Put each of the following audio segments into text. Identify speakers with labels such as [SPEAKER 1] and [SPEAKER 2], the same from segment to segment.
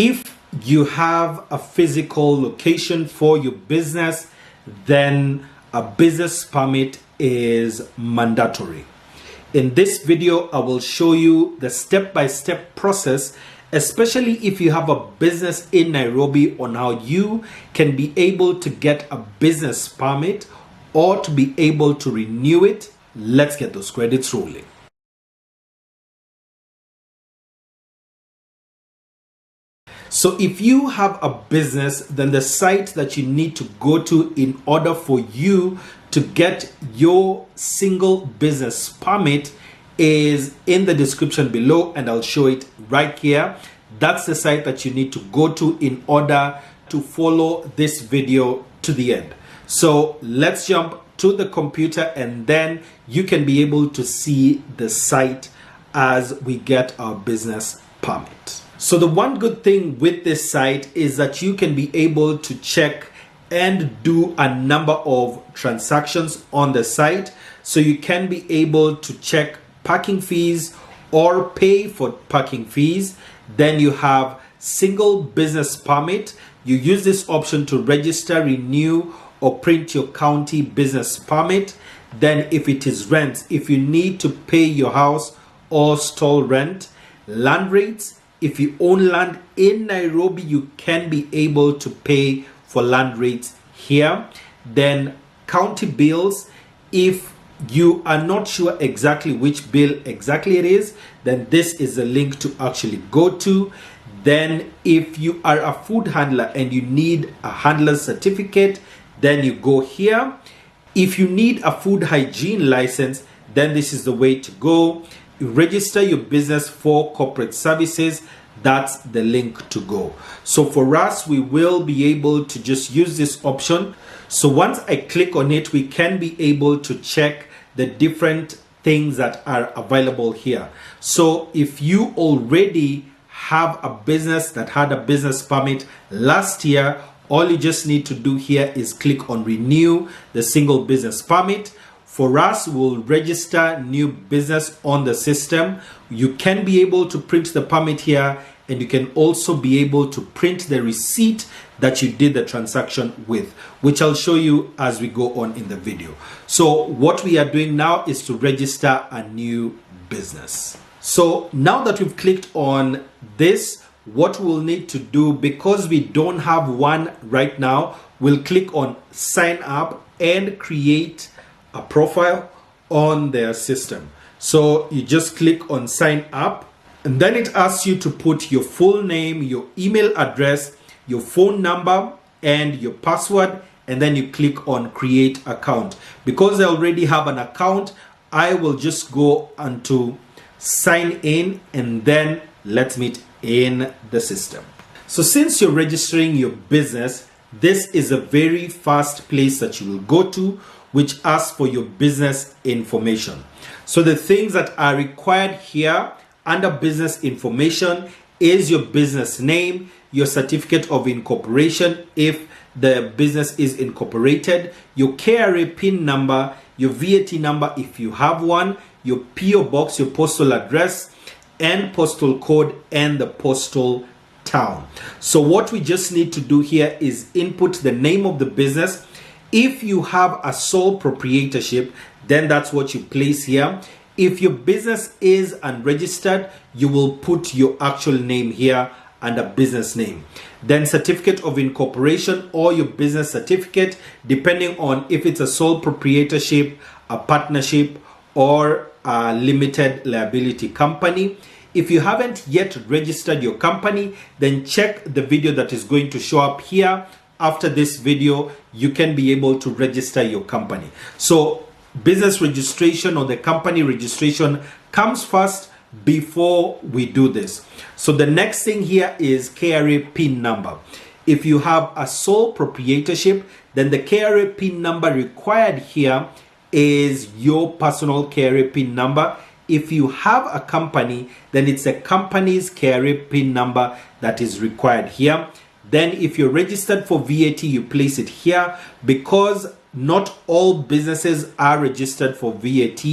[SPEAKER 1] If you have a physical location for your business, then a business permit is mandatory. In this video, I will show you the step-by-step process, especially if you have a business in Nairobi, on how you can be able to get a business permit or to be able to renew it. Let's get those credits rolling. So if you have a business, then the site that you need to go to in order for you to get your single business permit is in the description below, and I'll show it right here. That's the site that you need to go to in order to follow this video to the end. So let's jump to the computer and then you can be able to see the site as we get our business permit. So the one good thing with this site is that you can be able to check and do a number of transactions on the site. So you can be able to check parking fees or pay for parking fees. Then you have single business permit. You use this option to register, renew, or print your county business permit. Then if it is rent, if you need to pay your house or stall rent, land rates. If you own land in Nairobi, you can be able to pay for land rates here. Then county bills. If you are not sure exactly which bill exactly it is, then this is a link to actually go to. Then if you are a food handler and you need a handler's certificate, then you go here. If you need a food hygiene license, then this is the way to go. You register your business for corporate services. That's the link to go. So for us, we will be able to just use this option. So once I click on it, we can be able to check the different things that are available here. So if you already have a business that had a business permit last year, all you just need to do here is click on renew the single business permit. For us, we'll register new business on the system. You can be able to print the permit here, and you can also be able to print the receipt that you did the transaction with, which I'll show you as we go on in the video. So what we are doing now is to register a new business. So now that we've clicked on this, what we'll need to do, because we don't have one right now, we'll click on sign up and create a profile on their system. So you just click on sign up, and then it asks you to put your full name, your email address, your phone number, and your password, and then you click on create account. Because I already have an account, I will just go onto sign in, and then let's meet in the system. So since you're registering your business, this is a very fast place that you will go to, which asks for your business information. So the things that are required here under business information is your business name, your certificate of incorporation if the business is incorporated, your KRA PIN number, your VAT number if you have one, your PO box, your postal address, and postal code, and the postal town. So what we just need to do here is input the name of the business. If you have a sole proprietorship, then that's what you place here. If your business is unregistered, you will put your actual name here under business name. Then certificate of incorporation or your business certificate, depending on if it's a sole proprietorship, a partnership, or a limited liability company. If you haven't yet registered your company, then check the video that is going to show up here. After this video, you can be able to register your company. So business registration or the company registration comes first before we do this. So the next thing here is KRA PIN number. If you have a sole proprietorship, then the KRA PIN number required here is your personal KRA PIN number. If you have a company, then it's a company's KRA PIN number that is required here. Then if you're registered for VAT, you place it here. Because not all businesses are registered for VAT,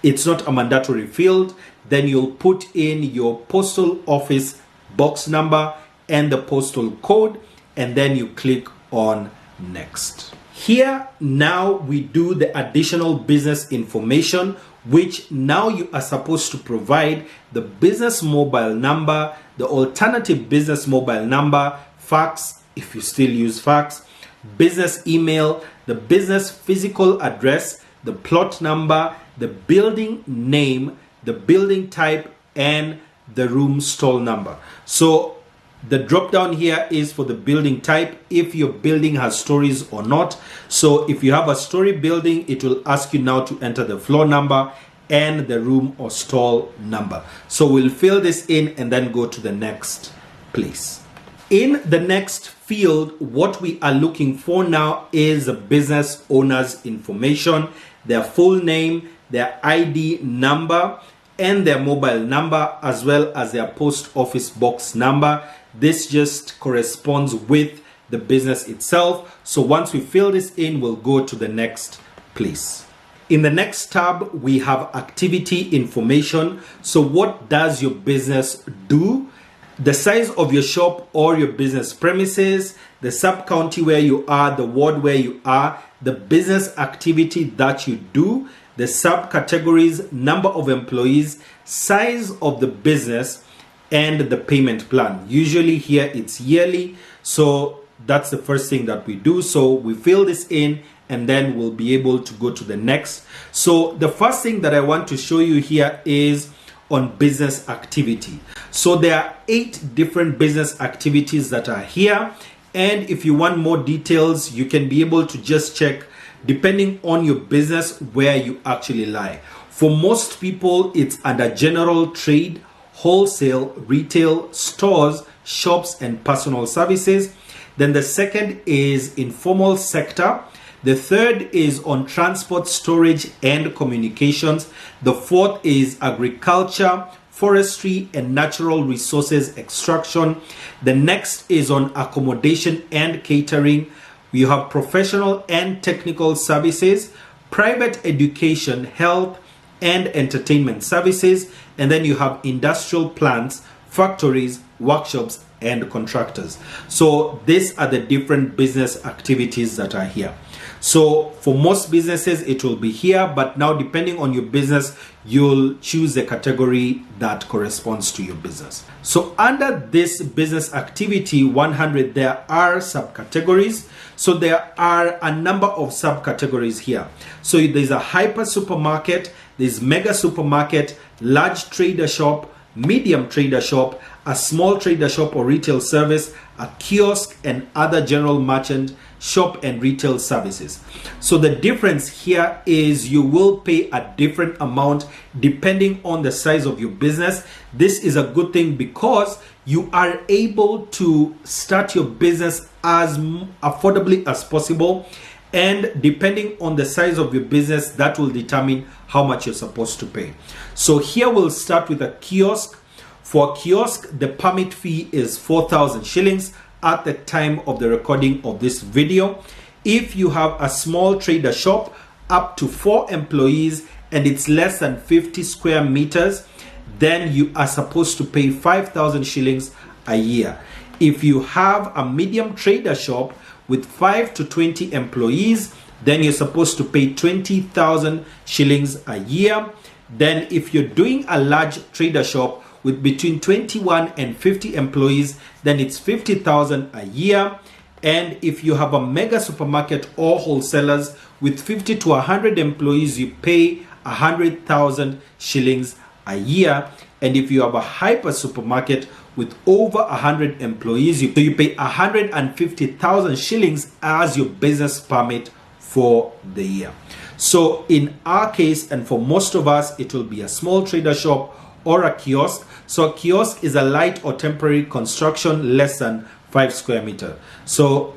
[SPEAKER 1] it's not a mandatory field. Then you'll put in your postal office box number and the postal code, and then you click on next. Here now we do the additional business information, which now you are supposed to provide the business mobile number, the alternative business mobile number, fax if you still use fax, business email, the business physical address, the plot number, the building name, the building type, and the room stall number. So the drop down here is for the building type, if your building has stories or not. So if you have a story building, it will ask you now to enter the floor number and the room or stall number. So we'll fill this in and then go to the next place. In the next field, what we are looking for now is the business owner's information, their full name, their ID number, and their mobile number, as well as their post office box number. This just corresponds with the business itself. So once we fill this in, we'll go to the next place. In the next tab, we have activity information. So what does your business do? The size of your shop or your business premises, the sub-county where you are, the ward where you are, the business activity that you do, the subcategories, number of employees, size of the business, and the payment plan. Usually here it's yearly, so that's the first thing that we do. So we fill this in and then we'll be able to go to the next. So the first thing that I want to show you here is on business activity. So there are 8 different business activities that are here, and if you want more details, you can be able to just check depending on your business where you actually lie. For most people, it's under general trade, wholesale, retail, stores, shops, and personal services. Then the second is informal sector. The third is on transport, storage, and communications. The fourth is agriculture, forestry, and natural resources extraction. The next is on accommodation and catering. You have professional and technical services, private education, health, and entertainment services. And then you have industrial plants, factories, workshops, and contractors. So these are the different business activities that are here. So for most businesses, it will be here, but now depending on your business, you'll choose the category that corresponds to your business. So under this business activity 100, there are subcategories. So there are a number of subcategories here. So there's a hyper supermarket, there's mega supermarket, large trader shop, medium trader shop, a small trader shop or retail service, a kiosk, and other general merchant shop and retail services. So the difference here is you will pay a different amount depending on the size of your business. This is a good thing because you are able to start your business as affordably as possible, and depending on the size of your business, that will determine how much you're supposed to pay. So here we'll start with a kiosk. For a kiosk, the permit fee is 4,000 shillings at the time of the recording of this video. If you have a small trader shop up to 4 employees and it's less than 50 square meters, then you are supposed to pay 5,000 shillings a year. If you have a medium trader shop with 5 to 20 employees, then you're supposed to pay 20,000 shillings a year. Then if you're doing a large trader shop with between 21 and 50 employees, then it's 50,000 a year. And if you have a mega supermarket or wholesalers with 50 to 100 employees, you pay 100,000 shillings a year. And if you have a hyper supermarket with over 100 employees, you pay 150,000 shillings as your business permit for the year. So in our case, and for most of us, it will be a small trader shop or a kiosk. So a kiosk is a light or temporary construction less than 5 square meters. So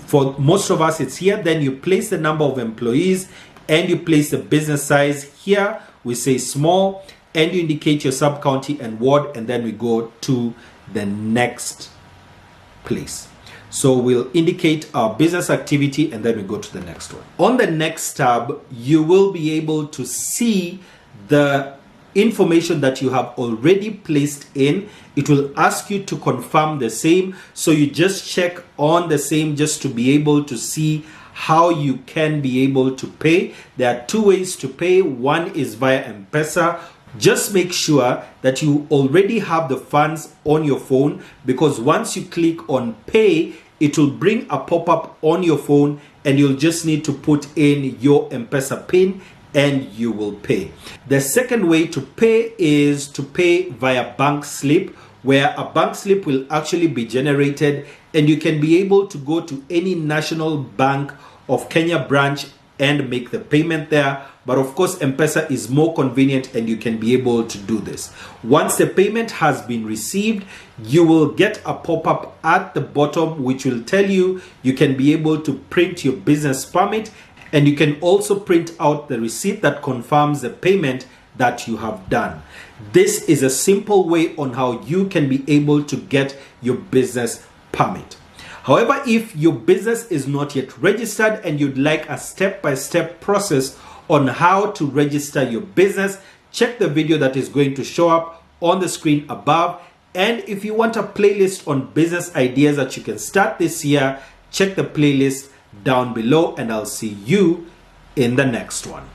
[SPEAKER 1] for most of us, it's here. Then you place the number of employees and you place the business size. Here we say small, and you indicate your sub-county and ward, and then we go to the next place. So we'll indicate our business activity and then we go to the next one. On the next tab, you will be able to see the information that you have already placed in. It will ask you to confirm the same. So you just check on the same just to be able to see how you can be able to pay. There are two ways to pay. One is via M-Pesa. Just make sure that you already have the funds on your phone, because once you click on pay, it will bring a pop-up on your phone and you'll just need to put in your M-Pesa PIN and you will pay. The second way to pay is to pay via bank slip, where a bank slip will actually be generated and you can be able to go to any National Bank of Kenya branch and make the payment there. But of course, M-Pesa is more convenient and you can be able to do this. Once the payment has been received, you will get a pop-up at the bottom which will tell you you can be able to print your business permit, and you can also print out the receipt that confirms the payment that you have done. This is a simple way on how you can be able to get your business permit. However, if your business is not yet registered and you'd like a step-by-step process on how to register your business, check the video that is going to show up on the screen above. And if you want a playlist on business ideas that you can start this year, check the playlist down below, and I'll see you in the next one.